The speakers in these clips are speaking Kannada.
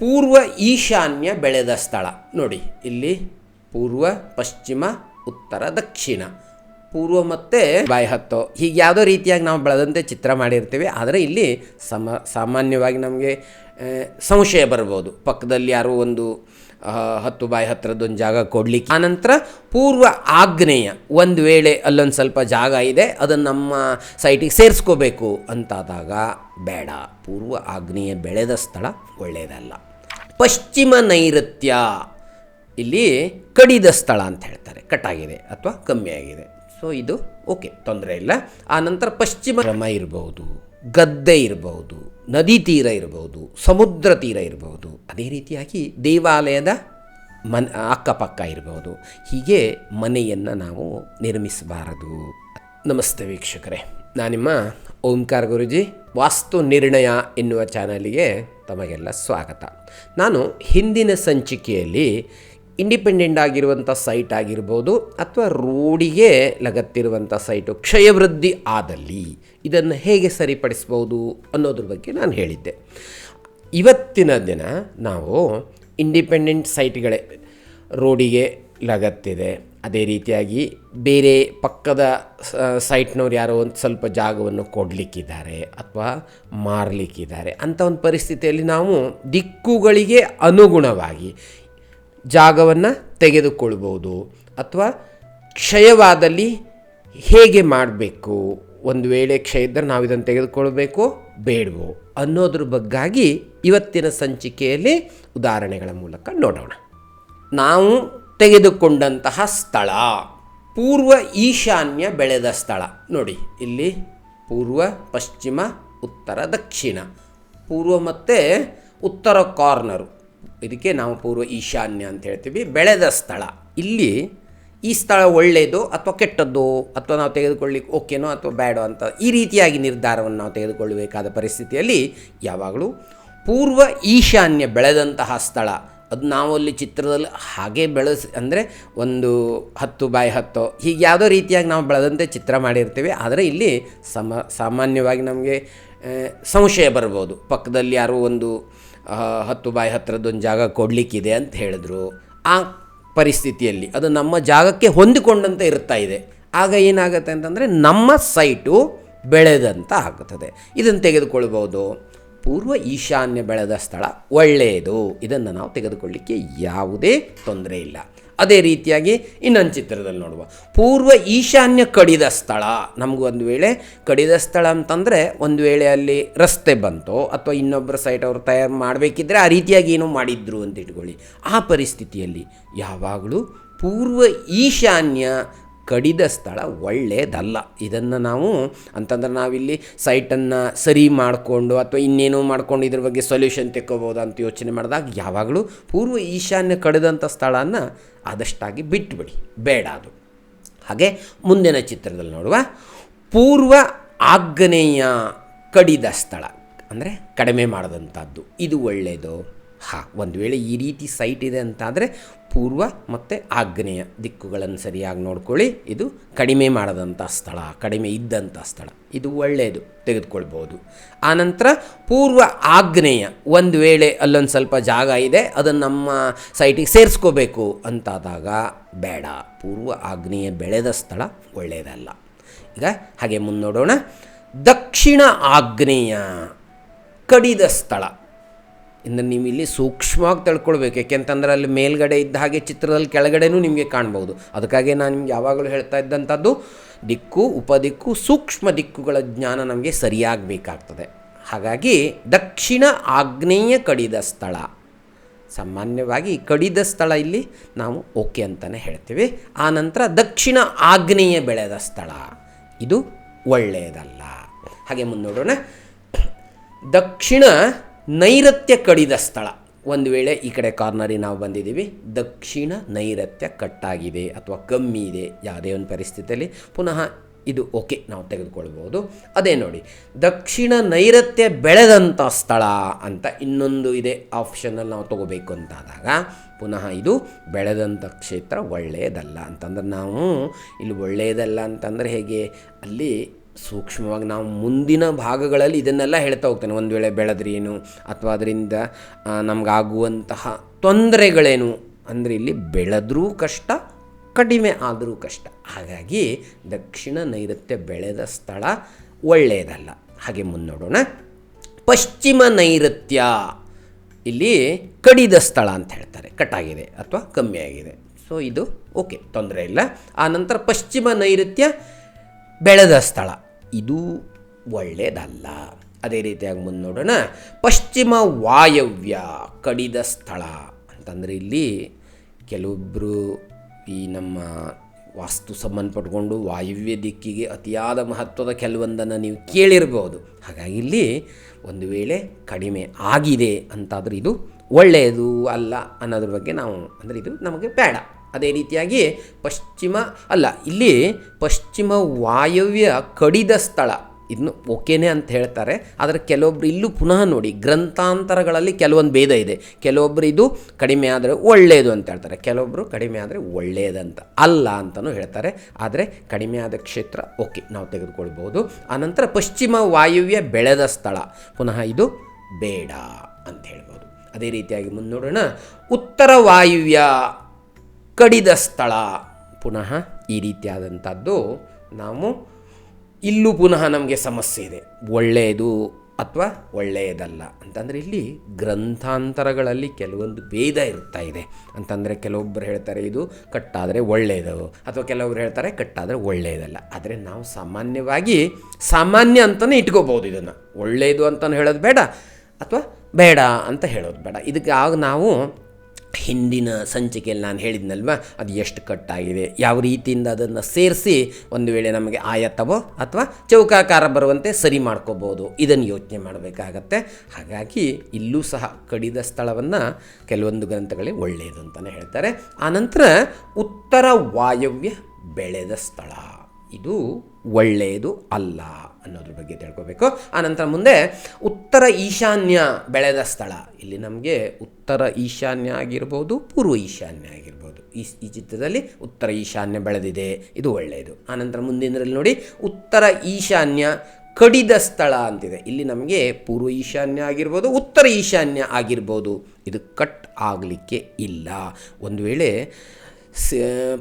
ಪೂರ್ವ ಈಶಾನ್ಯ ಬೆಳೆದ ಸ್ಥಳ ನೋಡಿ, ಇಲ್ಲಿ ಪೂರ್ವ, ಪಶ್ಚಿಮ, ಉತ್ತರ, ದಕ್ಷಿಣ, ಪೂರ್ವ ಮತ್ತು ಬಾಯಿ ಹತ್ತೋ ಹೀಗೆ ಯಾವುದೋ ರೀತಿಯಾಗಿ ನಾವು ಬೆಳೆದಂತೆ ಚಿತ್ರ ಮಾಡಿರ್ತೀವಿ. ಆದರೆ ಇಲ್ಲಿ ಸಾಮಾನ್ಯವಾಗಿ ನಮಗೆ ಸಂಶಯ ಬರ್ಬೋದು, ಪಕ್ಕದಲ್ಲಿ ಯಾರೋ ಒಂದು 10 ಬಾಯಿ ಹತ್ತಿರದೊಂದು ಜಾಗ ಕೊಡಲಿಕ್ಕೆ. ಆನಂತರ ಪೂರ್ವ ಆಗ್ನೇಯ, ಒಂದು ವೇಳೆ ಅಲ್ಲೊಂದು ಸ್ವಲ್ಪ ಜಾಗ ಇದೆ ಅದನ್ನು ನಮ್ಮ ಸೈಟಿಗೆ ಸೇರಿಸ್ಕೋಬೇಕು ಅಂತಾದಾಗ ಬೇಡ, ಪೂರ್ವ ಆಗ್ನೇಯ ಬೆಳೆದ ಸ್ಥಳ ಒಳ್ಳೆಯದಲ್ಲ. ಪಶ್ಚಿಮ ನೈಋತ್ಯ, ಇಲ್ಲಿ ಕಡಿದ ಸ್ಥಳ ಅಂತ ಹೇಳ್ತಾರೆ, ಕಟ್ಟಾಗಿದೆ ಅಥವಾ ಕಮ್ಮಿ ಆಗಿದೆ. ಸೊ ಇದು ಓಕೆ, ತೊಂದರೆ ಇಲ್ಲ. ಆನಂತರ ಪಶ್ಚಿಮ ಕ್ರಮ ಇರಬಹುದು, ಗದ್ದೆ ಇರಬಹುದು, ನದಿ ತೀರ ಇರಬಹುದು, ಸಮುದ್ರ ತೀರ ಇರಬಹುದು, ಅದೇ ರೀತಿಯಾಗಿ ದೇವಾಲಯದ ಅಕ್ಕಪಕ್ಕ ಇರಬಹುದು. ಹೀಗೆ ಮನೆಯನ್ನು ನಾವು ನಿರ್ಮಿಸಬಾರದು. ನಮಸ್ತೆ ವೀಕ್ಷಕರೇ, ನಾನಿಮ್ಮ ಓಂಕಾರ ಗುರೂಜಿ. ವಾಸ್ತು ನಿರ್ಣಯ ಎನ್ನುವ ಚಾನಲಿಗೆ ತಮಗೆಲ್ಲ ಸ್ವಾಗತ. ನಾನು ಹಿಂದಿನ ಸಂಚಿಕೆಯಲ್ಲಿ ಇಂಡಿಪೆಂಡೆಂಟ್ ಆಗಿರುವಂಥ ಸೈಟ್ ಆಗಿರ್ಬೋದು ಅಥವಾ ರೋಡಿಗೆ ಲಗತ್ತಿರುವಂಥ ಸೈಟು ಕ್ಷಯವೃದ್ಧಿ ಆದಲ್ಲಿ ಇದನ್ನು ಹೇಗೆ ಸರಿಪಡಿಸ್ಬೋದು ಅನ್ನೋದ್ರ ಬಗ್ಗೆ ನಾನು ಹೇಳಿದ್ದೆ. ಇವತ್ತಿನ ದಿನ ನಾವು ಇಂಡಿಪೆಂಡೆಂಟ್ ಸೈಟ್ಗಳೇ, ರೋಡಿಗೆ ಲಗತ್ತಿದೆ, ಅದೇ ರೀತಿಯಾಗಿ ಬೇರೆ ಪಕ್ಕದ ಸೈಟ್ನವ್ರು ಯಾರೋ ಒಂದು ಸ್ವಲ್ಪ ಜಾಗವನ್ನು ಕೊಡಲಿಕ್ಕಿದ್ದಾರೆ ಅಥವಾ ಮಾರಲಿಕ್ಕಿದ್ದಾರೆ ಅಂಥ ಒಂದು ಪರಿಸ್ಥಿತಿಯಲ್ಲಿ ನಾವು ದಿಕ್ಕುಗಳಿಗೆ ಅನುಗುಣವಾಗಿ ಜಾಗವನ್ನು ತೆಗೆದುಕೊಳ್ಬೋದು. ಅಥವಾ ಕ್ಷಯವಾದಲ್ಲಿ ಹೇಗೆ ಮಾಡಬೇಕು, ಒಂದು ವೇಳೆ ಕ್ಷಯ ಇದ್ದರೆ ನಾವು ಇದನ್ನು ತೆಗೆದುಕೊಳ್ಬೇಕು ಬೇಡವೋ ಅನ್ನೋದ್ರ ಬಗ್ಗಾಗಿ ಇವತ್ತಿನ ಸಂಚಿಕೆಯಲ್ಲಿ ಉದಾಹರಣೆಗಳ ಮೂಲಕ ನೋಡೋಣ. ನಾವು ತೆಗೆದುಕೊಂಡಂತಹ ಸ್ಥಳ ಪೂರ್ವ ಈಶಾನ್ಯ ಬೆಳೆದ ಸ್ಥಳ ನೋಡಿ, ಇಲ್ಲಿ ಪೂರ್ವ, ಪಶ್ಚಿಮ, ಉತ್ತರ, ದಕ್ಷಿಣ, ಪೂರ್ವ ಮತ್ತು ಉತ್ತರ ಕಾರ್ನರು, ಇದಕ್ಕೆ ನಾವು ಪೂರ್ವ ಈಶಾನ್ಯ ಅಂತ ಹೇಳ್ತೀವಿ. ಬೆಳೆದ ಸ್ಥಳ, ಇಲ್ಲಿ ಈ ಸ್ಥಳ ಒಳ್ಳೆಯದು ಅಥವಾ ಕೆಟ್ಟದ್ದು, ಅಥವಾ ನಾವು ತೆಗೆದುಕೊಳ್ಳಿಕ್ಕೆ ಓಕೆನೋ ಅಥವಾ ಬೇಡೋ ಅಂತ ಈ ರೀತಿಯಾಗಿ ನಿರ್ಧಾರವನ್ನು ನಾವು ತೆಗೆದುಕೊಳ್ಳಬೇಕಾದ ಪರಿಸ್ಥಿತಿಯಲ್ಲಿ ಯಾವಾಗಲೂ ಪೂರ್ವ ಈಶಾನ್ಯ ಬೆಳೆದಂತಹ ಸ್ಥಳ, ಅದು ನಾವು ಅಲ್ಲಿ ಚಿತ್ರದಲ್ಲಿ ಹಾಗೆ ಅಂದರೆ ಒಂದು 10 ಬಾಯಿ 10 ಹೀಗೆ ಯಾವುದೋ ರೀತಿಯಾಗಿ ನಾವು ಬೆಳೆದಂತೆ ಚಿತ್ರ ಮಾಡಿರ್ತೀವಿ. ಆದರೆ ಇಲ್ಲಿ ಸಾಮಾನ್ಯವಾಗಿ ನಮಗೆ ಸಂಶಯ ಬರ್ಬೋದು, ಪಕ್ಕದಲ್ಲಿ ಯಾರೋ ಒಂದು 10 ಬಾಯಿ ಹತ್ತಿರದೊಂದು ಜಾಗ ಕೊಡಲಿಕ್ಕಿದೆ ಅಂತ ಹೇಳಿದ್ರು. ಆ ಪರಿಸ್ಥಿತಿಯಲ್ಲಿ ಅದು ನಮ್ಮ ಜಾಗಕ್ಕೆ ಹೊಂದಿಕೊಂಡಂತೆ ಇರ್ತಾ ಇದೆ. ಆಗ ಏನಾಗುತ್ತೆ ಅಂತಂದರೆ ನಮ್ಮ ಸೈಟು ಬೆಳೆದಂತ ಆಗುತ್ತದೆ. ಇದನ್ನು ತೆಗೆದುಕೊಳ್ಬೋದು. ಪೂರ್ವ ಈಶಾನ್ಯ ಬೆಳೆದ ಸ್ಥಳ ಒಳ್ಳೆಯದು, ಇದನ್ನು ನಾವು ತೆಗೆದುಕೊಳ್ಳಿಕ್ಕೆ ಯಾವುದೇ ತೊಂದರೆ ಇಲ್ಲ. ಅದೇ ರೀತಿಯಾಗಿ ಇನ್ನೊಂದು ಚಿತ್ರದಲ್ಲಿ ನೋಡುವ, ಪೂರ್ವ ಈಶಾನ್ಯ ಕಡಿದ ಸ್ಥಳ. ನಮಗೂ ಒಂದು ವೇಳೆ ಕಡಿದ ಸ್ಥಳ ಅಂತಂದರೆ ಒಂದು ವೇಳೆ ಅಲ್ಲಿ ರಸ್ತೆ ಬಂತೋ ಅಥವಾ ಇನ್ನೊಬ್ಬರ ಸೈಟ್ ಅವರು ತಯಾರು ಮಾಡಬೇಕಿದ್ರೆ ಆ ರೀತಿಯಾಗಿ ಏನೋ ಮಾಡಿದ್ರು ಅಂತ ಇಟ್ಕೊಳ್ಳಿ. ಆ ಪರಿಸ್ಥಿತಿಯಲ್ಲಿ ಯಾವಾಗಲೂ ಪೂರ್ವ ಈಶಾನ್ಯ ಕಡಿದ ಸ್ಥಳ ಒಳ್ಳೆಯದಲ್ಲ. ಇದನ್ನು ನಾವು ಅಂತಂದ್ರೆ ನಾವಿಲ್ಲಿ ಸೈಟನ್ನು ಸರಿ ಮಾಡಿಕೊಂಡು ಅಥವಾ ಇನ್ನೇನೋ ಮಾಡ್ಕೊಂಡು ಇದ್ರ ಬಗ್ಗೆ ಸೊಲ್ಯೂಷನ್ ತೆಕ್ಕೋಬೋದು ಅಂತ ಯೋಚನೆ ಮಾಡಿದಾಗ ಯಾವಾಗಲೂ ಪೂರ್ವ ಈಶಾನ್ಯ ಕಡಿದಂಥ ಸ್ಥಳನ ಆದಷ್ಟಾಗಿ ಬಿಟ್ಟುಬಿಡಿ, ಬೇಡ ಅದು. ಹಾಗೆ ಮುಂದಿನ ಚಿತ್ರದಲ್ಲಿ ನೋಡುವ, ಪೂರ್ವ ಆಗ್ನೇಯ ಕಡಿದ ಸ್ಥಳ ಅಂದರೆ ಕಡಿಮೆ ಮಾಡಿದಂಥದ್ದು, ಇದು ಒಳ್ಳೆಯದು. ಒಂದು ವೇಳೆ ಈ ರೀತಿ ಸೈಟ್ ಇದೆ ಅಂತಾದರೆ ಪೂರ್ವ ಮತ್ತು ಆಗ್ನೇಯ ದಿಕ್ಕುಗಳನ್ನು ಸರಿಯಾಗಿ ನೋಡ್ಕೊಳ್ಳಿ. ಇದು ಕಡಿಮೆ ಮಾಡದಂಥ ಸ್ಥಳ, ಕಡಿಮೆ ಇದ್ದಂಥ ಸ್ಥಳ, ಇದು ಒಳ್ಳೆಯದು, ತೆಗೆದುಕೊಳ್ಬೋದು. ಆನಂತರ ಪೂರ್ವ ಆಗ್ನೇಯ, ಒಂದು ವೇಳೆ ಅಲ್ಲೊಂದು ಸ್ವಲ್ಪ ಜಾಗ ಇದೆ ಅದನ್ನು ನಮ್ಮ ಸೈಟಿಗೆ ಸೇರಿಸ್ಕೋಬೇಕು ಅಂತಾದಾಗ ಬೇಡ, ಪೂರ್ವ ಆಗ್ನೇಯ ಬೆಳೆದ ಸ್ಥಳ ಒಳ್ಳೆಯದಲ್ಲ. ಈಗ ಹಾಗೆ ಮುನ್ನೋಡೋಣ. ದಕ್ಷಿಣ ಆಗ್ನೇಯ ಕಡಿದ ಸ್ಥಳ, ಇನ್ನು ನೀವು ಇಲ್ಲಿ ಸೂಕ್ಷ್ಮವಾಗಿ ತಿಳ್ಕೊಳ್ಬೇಕು. ಯಾಕೆಂತಂದ್ರೆ ಅಲ್ಲಿ ಮೇಲ್ಗಡೆ ಇದ್ದ ಹಾಗೆ ಚಿತ್ರದಲ್ಲಿ ಕೆಳಗಡೆನೂ ನಿಮಗೆ ಕಾಣ್ಬೋದು. ಅದಕ್ಕಾಗಿ ನಾನು ನಿಮ್ಗೆ ಯಾವಾಗಲೂ ಹೇಳ್ತಾ ಇದ್ದಂಥದ್ದು, ದಿಕ್ಕು ಉಪದಿಕ್ಕು ಸೂಕ್ಷ್ಮ ದಿಕ್ಕುಗಳ ಜ್ಞಾನ ನಮಗೆ ಸರಿಯಾಗಬೇಕಾಗ್ತದೆ. ಹಾಗಾಗಿ ದಕ್ಷಿಣ ಆಗ್ನೇಯ ಕಡಿದ ಸ್ಥಳ, ಸಾಮಾನ್ಯವಾಗಿ ಕಡಿದ ಸ್ಥಳ ಇಲ್ಲಿ ನಾವು ಓಕೆ ಅಂತಲೇ ಹೇಳ್ತೀವಿ. ಆನಂತರ ದಕ್ಷಿಣ ಆಗ್ನೇಯ ಬೆಳೆದ ಸ್ಥಳ, ಇದು ಒಳ್ಳೆಯದಲ್ಲ. ಹಾಗೆ ಮುನ್ನೋಡೋಣ. ದಕ್ಷಿಣ ನೈಋತ್ಯ ಕಡಿದ ಸ್ಥಳ, ಒಂದು ವೇಳೆ ಈ ಕಡೆ ಕಾರ್ನರಿಗೆ ನಾವು ಬಂದಿದ್ದೀವಿ, ದಕ್ಷಿಣ ನೈಋತ್ಯ ಕಟ್ಟಾಗಿದೆ ಅಥವಾ ಕಮ್ಮಿ ಇದೆ, ಯಾವುದೇ ಒಂದು ಪರಿಸ್ಥಿತಿಯಲ್ಲಿ ಪುನಃ ಇದು ಓಕೆ ನಾವು ತೆಗೆದುಕೊಳ್ಬೋದು. ಅದೇ ನೋಡಿ, ದಕ್ಷಿಣ ನೈಋತ್ಯ ಬೆಳೆದಂಥ ಸ್ಥಳ ಅಂತ ಇನ್ನೊಂದು ಇದೆ ಆಪ್ಷನಲ್ಲಿ ನಾವು ತೊಗೋಬೇಕು ಅಂತಾದಾಗ ಪುನಃ ಇದು ಬೆಳೆದಂಥ ಕ್ಷೇತ್ರ ಒಳ್ಳೆಯದಲ್ಲ. ಅಂತಂದ್ರೆ ನಾವು ಇಲ್ಲಿ ಒಳ್ಳೆಯದಲ್ಲ ಅಂತಂದರೆ ಹೇಗೆ, ಅಲ್ಲಿ ಸೂಕ್ಷ್ಮವಾಗಿ ನಾವು ಮುಂದಿನ ಭಾಗಗಳಲ್ಲಿ ಇದನ್ನೆಲ್ಲ ಹೇಳ್ತಾ ಹೋಗ್ತೇನೆ. ಒಂದು ವೇಳೆ ಬೆಳೆದ್ರೆ ಏನು, ಅಥವಾ ಅದರಿಂದ ನಮಗಾಗುವಂತಹ ತೊಂದರೆಗಳೇನು. ಅಂದರೆ ಇಲ್ಲಿ ಬೆಳೆದ್ರೂ ಕಷ್ಟ, ಕಡಿಮೆ ಆದರೂ ಕಷ್ಟ. ಹಾಗಾಗಿ ದಕ್ಷಿಣ ನೈಋತ್ಯ ಬೆಳೆದ ಸ್ಥಳ ಒಳ್ಳೆಯದಲ್ಲ. ಹಾಗೆ ಮುನ್ನೋಡೋಣ. ಪಶ್ಚಿಮ ನೈಋತ್ಯ ಇಲ್ಲಿ ಕಡಿದ ಸ್ಥಳ ಅಂತ ಹೇಳ್ತಾರೆ, ಕಟ್ಟಾಗಿದೆ ಅಥವಾ ಕಮ್ಮಿ ಆಗಿದೆ. ಸೊ ಇದು ಓಕೆ, ತೊಂದರೆ ಇಲ್ಲ. ಆನಂತರ ಪಶ್ಚಿಮ ನೈಋತ್ಯ ಬೆಳೆದ ಸ್ಥಳ, ಇದು ಒಳ್ಳೆಯದಲ್ಲ. ಅದೇ ರೀತಿಯಾಗಿ ಮುನ್ನೋಡೋಣ. ಪಶ್ಚಿಮ ವಾಯವ್ಯ ಕಡಿದ ಸ್ಥಳ ಅಂತಂದರೆ ಇಲ್ಲಿ ಕೆಲವೊಬ್ಬರು ಈ ನಮ್ಮ ವಾಸ್ತು ಸಂಬಂಧಪಟ್ಕೊಂಡು ವಾಯವ್ಯ ದಿಕ್ಕಿಗೆ ಅತಿಯಾದ ಮಹತ್ವದ ಕೆಲವೊಂದನ್ನು ನೀವು ಕೇಳಿರ್ಬೋದು. ಹಾಗಾಗಿ ಇಲ್ಲಿ ಒಂದು ವೇಳೆ ಕಡಿಮೆ ಆಗಿದೆ ಅಂತಾದರೆ ಇದು ಒಳ್ಳೆಯದು ಅಲ್ಲ ಅನ್ನೋದ್ರ ಬಗ್ಗೆ ನಾವು, ಅಂದರೆ ಇದು ನಮಗೆ ಬೇಡ. ಅದೇ ರೀತಿಯಾಗಿ ಇಲ್ಲಿ ಪಶ್ಚಿಮ ವಾಯವ್ಯ ಕಡಿದ ಸ್ಥಳ ಇದನ್ನು ಓಕೆನೇ ಅಂತ ಹೇಳ್ತಾರೆ. ಆದರೆ ಕೆಲವೊಬ್ಬರು ಇಲ್ಲೂ ಪುನಃ ನೋಡಿ, ಗ್ರಂಥಾಂತರಗಳಲ್ಲಿ ಕೆಲವೊಂದು ಭೇದ ಇದೆ. ಕೆಲವೊಬ್ಬರು ಇದು ಕಡಿಮೆ ಆದರೆ ಒಳ್ಳೆಯದು ಅಂತ ಹೇಳ್ತಾರೆ, ಕೆಲವೊಬ್ಬರು ಕಡಿಮೆ ಆದರೆ ಒಳ್ಳೆಯದಂತ ಅಲ್ಲ ಅಂತಲೂ ಹೇಳ್ತಾರೆ. ಆದರೆ ಕಡಿಮೆ ಆದ ಕ್ಷೇತ್ರ ಓಕೆ, ನಾವು ತೆಗೆದುಕೊಳ್ಬೋದು. ಆನಂತರ ಪಶ್ಚಿಮ ವಾಯವ್ಯ ಬೆಳೆದ ಸ್ಥಳ, ಪುನಃ ಇದು ಬೇಡ ಅಂತ ಹೇಳ್ಬೋದು. ಅದೇ ರೀತಿಯಾಗಿ ಮುನ್ನೋಡೋಣ. ಉತ್ತರ ವಾಯವ್ಯ ಕಡಿದ ಸ್ಥಳ, ಪುನಃ ಈ ರೀತಿಯಾದಂಥದ್ದು ನಾವು ಇಲ್ಲೂ ಪುನಃ ನಮಗೆ ಸಮಸ್ಯೆ ಇದೆ. ಒಳ್ಳೆಯದು ಅಥವಾ ಒಳ್ಳೆಯದಲ್ಲ ಅಂತಂದರೆ ಇಲ್ಲಿ ಗ್ರಂಥಾಂತರಗಳಲ್ಲಿ ಕೆಲವೊಂದು ಭೇದ ಇರ್ತಾ ಇದೆ. ಅಂತಂದರೆ ಕೆಲವೊಬ್ಬರು ಹೇಳ್ತಾರೆ ಇದು ಕಟ್ಟಾದರೆ ಒಳ್ಳೆಯದು, ಅಥವಾ ಕೆಲವೊಬ್ರು ಹೇಳ್ತಾರೆ ಕಟ್ಟಾದರೆ ಒಳ್ಳೆಯದಲ್ಲ. ಆದರೆ ನಾವು ಸಾಮಾನ್ಯ ಅಂತಲೇ ಇಟ್ಕೋಬೋದು. ಇದನ್ನು ಒಳ್ಳೆಯದು ಅಂತಲೂ ಹೇಳೋದು ಬೇಡ, ಅಥವಾ ಬೇಡ ಅಂತ ಹೇಳೋದು ಬೇಡ. ಇದಕ್ಕೆ ನಾವು ಹಿಂದಿನ ಸಂಚಿಕೆಯಲ್ಲಿ ನಾನು ಹೇಳಿದ್ನಲ್ವ, ಅದು ಎಷ್ಟು ಕಟ್ಟಾಗಿದೆ, ಯಾವ ರೀತಿಯಿಂದ ಅದನ್ನು ಸೇರಿಸಿ ಒಂದು ವೇಳೆ ನಮಗೆ ಆಯತವೋ ಅಥವಾ ಚೌಕಾಕಾರ ಬರುವಂತೆ ಸರಿ ಮಾಡ್ಕೋಬೋದು, ಇದನ್ನು ಯೋಚನೆ ಮಾಡಬೇಕಾಗತ್ತೆ. ಹಾಗಾಗಿ ಇಲ್ಲೂ ಸಹ ಕಡಿದ ಸ್ಥಳವನ್ನು ಕೆಲವೊಂದು ಗ್ರಂಥಗಳೇ ಒಳ್ಳೆಯದು ಅಂತಲೇ ಹೇಳ್ತಾರೆ. ಆನಂತರ ಉತ್ತರ ವಾಯವ್ಯ ಬೆಳೆದ ಸ್ಥಳ, ಇದು ಒಳ್ಳೆಯದು ಅಲ್ಲ ಅನ್ನೋದ್ರ ಬಗ್ಗೆ ತಿಳ್ಕೋಬೇಕು. ಆನಂತರ ಮುಂದೆ ಉತ್ತರ ಈಶಾನ್ಯ ಬೆಳೆದ ಸ್ಥಳ, ಇಲ್ಲಿ ನಮಗೆ ಉತ್ತರ ಈಶಾನ್ಯ ಆಗಿರ್ಬೋದು, ಪೂರ್ವ ಈಶಾನ್ಯ ಆಗಿರ್ಬೋದು. ಈ ಚಿತ್ರದಲ್ಲಿ ಉತ್ತರ ಈಶಾನ್ಯ ಬೆಳೆದಿದೆ, ಇದು ಒಳ್ಳೆಯದು. ಆನಂತರ ಮುಂದಿನರಲ್ಲಿ ನೋಡಿ, ಉತ್ತರ ಈಶಾನ್ಯ ಕಡಿದ ಸ್ಥಳ ಅಂತಿದೆ. ಇಲ್ಲಿ ನಮಗೆ ಪೂರ್ವ ಈಶಾನ್ಯ ಆಗಿರ್ಬೋದು, ಉತ್ತರ ಈಶಾನ್ಯ ಆಗಿರ್ಬೋದು, ಇದು ಕಟ್ ಆಗಲಿಕ್ಕೆ ಇಲ್ಲ. ಒಂದು ವೇಳೆ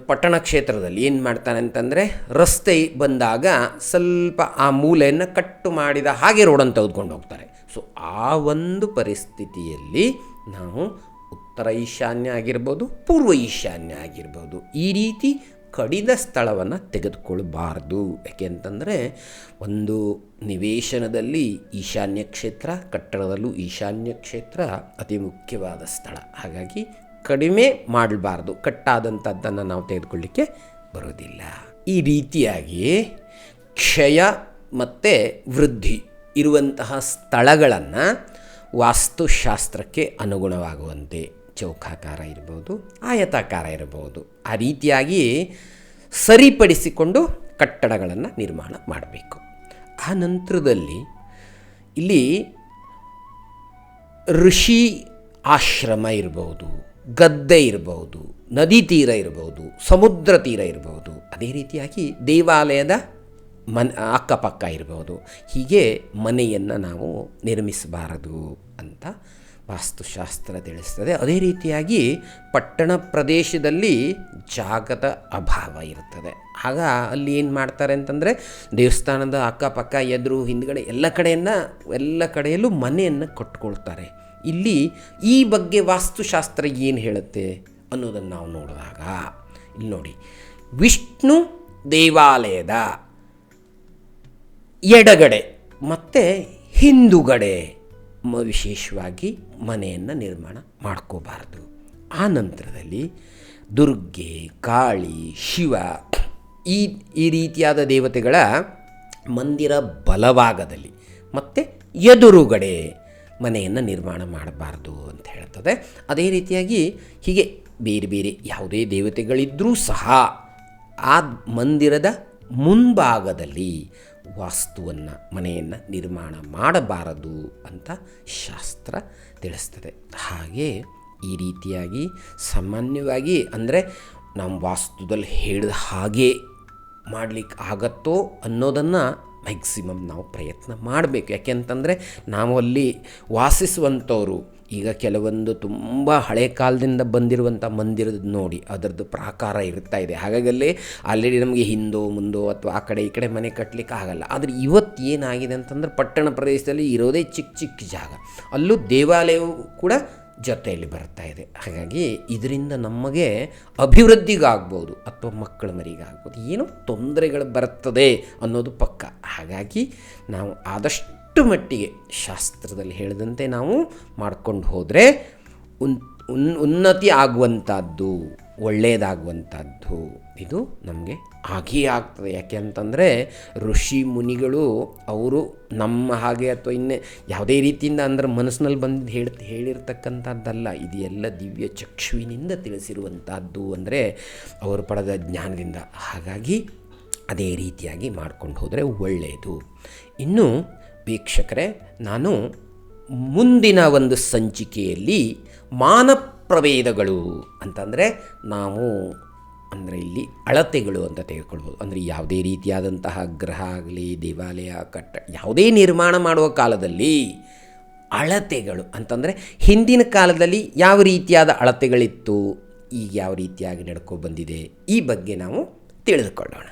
ಪಟ್ಟಣ ಕ್ಷೇತ್ರದಲ್ಲಿ ಏನು ಮಾಡ್ತಾನೆ ಅಂತಂದರೆ, ರಸ್ತೆ ಬಂದಾಗ ಸ್ವಲ್ಪ ಆ ಮೂಲೆಯನ್ನು ಕಟ್ಟು ಮಾಡಿದ ಹಾಗೆ ರೋಡನ್ನು ತೆಗೆದುಕೊಂಡು ಹೋಗ್ತಾರೆ. ಸೊ ಆ ಒಂದು ಪರಿಸ್ಥಿತಿಯಲ್ಲಿ ನಾವು ಉತ್ತರ ಈಶಾನ್ಯ ಆಗಿರ್ಬೋದು, ಪೂರ್ವ ಈಶಾನ್ಯ ಆಗಿರ್ಬೋದು, ಈ ರೀತಿ ಕಡಿದ ಸ್ಥಳವನ್ನು ತೆಗೆದುಕೊಳ್ಬಾರ್ದು. ಯಾಕೆ ಅಂತಂದರೆ ಒಂದು ನಿವೇಶನದಲ್ಲಿ ಈಶಾನ್ಯ ಕ್ಷೇತ್ರ, ಕಟ್ಟಡದಲ್ಲೂ ಈಶಾನ್ಯ ಕ್ಷೇತ್ರ ಅತಿ ಮುಖ್ಯವಾದ ಸ್ಥಳ. ಹಾಗಾಗಿ ಕಡಿಮೆ ಮಾಡಬಾರ್ದು, ಕಟ್ಟಾದಂಥದ್ದನ್ನು ನಾವು ತೆಗೆದುಕೊಳ್ಳಿಕ್ಕೆ ಬರೋದಿಲ್ಲ. ಈ ರೀತಿಯಾಗಿ ಕ್ಷಯ ಮತ್ತು ವೃದ್ಧಿ ಇರುವಂತಹ ಸ್ಥಳಗಳನ್ನು ವಾಸ್ತುಶಾಸ್ತ್ರಕ್ಕೆ ಅನುಗುಣವಾಗುವಂತೆ ಚೌಕಾಕಾರ ಇರ್ಬೋದು, ಆಯತಾಕಾರ ಇರಬಹುದು, ಆ ರೀತಿಯಾಗಿ ಸರಿಪಡಿಸಿಕೊಂಡು ಕಟ್ಟಡಗಳನ್ನು ನಿರ್ಮಾಣ ಮಾಡಬೇಕು. ಆ ನಂತರದಲ್ಲಿ ಇಲ್ಲಿ ಋಷಿ ಆಶ್ರಮ ಇರ್ಬೋದು, ಗದ್ದೆ ಇರಬಹುದು, ನದಿ ತೀರ ಇರಬಹುದು, ಸಮುದ್ರ ತೀರ ಇರಬಹುದು, ಅದೇ ರೀತಿಯಾಗಿ ದೇವಾಲಯದ ಅಕ್ಕಪಕ್ಕ ಇರಬಹುದು. ಹೀಗೆ ಮನೆಯನ್ನು ನಾವು ನಿರ್ಮಿಸಬಾರದು ಅಂತ ವಾಸ್ತುಶಾಸ್ತ್ರ ತಿಳಿಸ್ತದೆ. ಅದೇ ರೀತಿಯಾಗಿ ಪಟ್ಟಣ ಪ್ರದೇಶದಲ್ಲಿ ಜಾಗದ ಅಭಾವ ಇರುತ್ತದೆ. ಆಗ ಅಲ್ಲಿ ಏನು ಮಾಡ್ತಾರೆ ಅಂತಂದರೆ, ದೇವಸ್ಥಾನದ ಅಕ್ಕಪಕ್ಕ ಎದುರು ಹಿಂದ್ಗಡೆ ಎಲ್ಲ ಕಡೆಯಲ್ಲೂ ಮನೆಯನ್ನು ಕಟ್ಕೊಳ್ತಾರೆ. ಇಲ್ಲಿ ಈ ಬಗ್ಗೆ ವಾಸ್ತುಶಾಸ್ತ್ರ ಏನು ಹೇಳುತ್ತೆ ಅನ್ನೋದನ್ನು ನಾವು ನೋಡಿದಾಗ, ಇಲ್ಲಿ ನೋಡಿ, ವಿಷ್ಣು ದೇವಾಲಯದ ಎಡಗಡೆ ಮತ್ತು ಹಿಂದುಗಡೆ ವಿಶೇಷವಾಗಿ ಮನೆಯನ್ನು ನಿರ್ಮಾಣ ಮಾಡ್ಕೋಬಾರ್ದು. ಆ ನಂತರದಲ್ಲಿ ದುರ್ಗೆ, ಕಾಳಿ, ಶಿವ ಈ ರೀತಿಯಾದ ದೇವತೆಗಳ ಮಂದಿರ ಬಲಭಾಗದಲ್ಲಿ ಮತ್ತು ಎದುರುಗಡೆ ಮನೆಯನ್ನು ನಿರ್ಮಾಣ ಮಾಡಬಾರ್ದು ಅಂತ ಹೇಳ್ತದೆ. ಅದೇ ರೀತಿಯಾಗಿ ಹೀಗೆ ಬೇರೆ ಬೇರೆ ಯಾವುದೇ ದೇವತೆಗಳಿದ್ದರೂ ಸಹ ಆ ಮಂದಿರದ ಮುಂಭಾಗದಲ್ಲಿ ಮನೆಯನ್ನು ನಿರ್ಮಾಣ ಮಾಡಬಾರದು ಅಂತ ಶಾಸ್ತ್ರ ತಿಳಿಸ್ತದೆ. ಹಾಗೆ ಈ ರೀತಿಯಾಗಿ ಸಾಮಾನ್ಯವಾಗಿ ಅಂದರೆ ನಮ್ಮ ವಾಸ್ತುದಲ್ಲಿ ಹೇಳಿದ ಹಾಗೆ ಮಾಡಲಿಕ್ಕೆ ಆಗತ್ತೋ ಅನ್ನೋದನ್ನು ಮ್ಯಾಕ್ಸಿಮಮ್ ನಾವು ಪ್ರಯತ್ನ ಮಾಡಬೇಕು. ಯಾಕೆಂತಂದರೆ ನಾವು ಅಲ್ಲಿ ವಾಸಿಸುವಂಥವ್ರು. ಈಗ ಕೆಲವೊಂದು ತುಂಬ ಹಳೆ ಕಾಲದಿಂದ ಬಂದಿರುವಂಥ ಮಂದಿರದ ನೋಡಿ ಅದರದ್ದು ಪ್ರಾಕಾರ ಇರ್ತಾ ಇದೆ. ಹಾಗಾಗಿ ಅಲ್ಲಿ ಆಲ್ರೆಡಿ ನಮಗೆ ಹಿಂದೋ ಮುಂದೋ ಅಥವಾ ಆ ಕಡೆ ಈ ಕಡೆ ಮನೆ ಕಟ್ಟಲಿಕ್ಕೆ ಆಗಲ್ಲ. ಆದರೆ ಇವತ್ತು ಏನಾಗಿದೆ ಅಂತಂದ್ರೆ ಪಟ್ಟಣ ಪ್ರದೇಶದಲ್ಲಿ ಇರೋದೇ ಚಿಕ್ಕ ಚಿಕ್ಕ ಜಾಗ, ಅಲ್ಲೂ ದೇವಾಲಯವು ಕೂಡ ಜೊತೆಯಲ್ಲಿ ಬರ್ತಾ ಇದೆ. ಹಾಗಾಗಿ ಇದರಿಂದ ನಮಗೆ ಅಭಿವೃದ್ಧಿಗಾಗ್ಬೋದು ಅಥವಾ ಮಕ್ಕಳ ಮರಿಗಾಗ್ಬೋದು, ಏನೋ ತೊಂದರೆಗಳು ಬರ್ತದೆ ಅನ್ನೋದು ಪಕ್ಕ. ಹಾಗಾಗಿ ನಾವು ಆದಷ್ಟು ಮಟ್ಟಿಗೆ ಶಾಸ್ತ್ರದಲ್ಲಿ ಹೇಳಿದಂತೆ ನಾವು ಮಾಡ್ಕೊಂಡು ಹೋದರೆ ಉನ್ನತಿ ಆಗುವಂಥದ್ದು, ಒಳ್ಳೆಯದಾಗುವಂಥದ್ದು ಇದು ನಮಗೆ ಆಗೇ ಆಗ್ತದೆ. ಯಾಕೆ ಅಂತಂದರೆ ಋಷಿ ಮುನಿಗಳು ಅವರು ನಮ್ಮ ಹಾಗೆ ಅಥವಾ ಇನ್ನೇ ಯಾವುದೇ ರೀತಿಯಿಂದ ಅಂದ್ರೆ ಮನಸ್ಸಿನಲ್ಲಿ ಬಂದು ಹೇಳಿರ್ತಕ್ಕಂಥದ್ದಲ್ಲ. ಇದು ಎಲ್ಲ ದಿವ್ಯ ಚಕ್ಷುವಿನಿಂದ ತಿಳಿಸಿರುವಂಥದ್ದು, ಅಂದರೆ ಅವರು ಪಡೆದ ಜ್ಞಾನದಿಂದ. ಹಾಗಾಗಿ ಅದೇ ರೀತಿಯಾಗಿ ಮಾಡ್ಕೊಂಡು ಹೋದರೆ ಒಳ್ಳೆಯದು. ಇನ್ನು ವೀಕ್ಷಕರೇ, ನಾನು ಮುಂದಿನ ಒಂದು ಸಂಚಿಕೆಯಲ್ಲಿ ಮಾನಪ್ರಭೇದಗಳು ಅಂತಂದರೆ ನಾವು ಅಂದರೆ ಇಲ್ಲಿ ಅಳತೆಗಳು ಅಂತ ತೆಗೆದುಕೊಳ್ಬೋದು. ಅಂದರೆ ಯಾವುದೇ ರೀತಿಯಾದಂತಹ ಗ್ರಹ ಆಗಲಿ ದೇವಾಲಯ ಯಾವುದೇ ನಿರ್ಮಾಣ ಮಾಡುವ ಕಾಲದಲ್ಲಿ ಅಳತೆಗಳು ಅಂತಂದರೆ ಹಿಂದಿನ ಕಾಲದಲ್ಲಿ ಯಾವ ರೀತಿಯಾದ ಅಳತೆಗಳಿತ್ತು, ಈಗ ಯಾವ ರೀತಿಯಾಗಿ ನಡ್ಕೊ ಬಂದಿದೆ, ಈ ಬಗ್ಗೆ ನಾವು ತಿಳಿದುಕೊಳ್ಳೋಣ.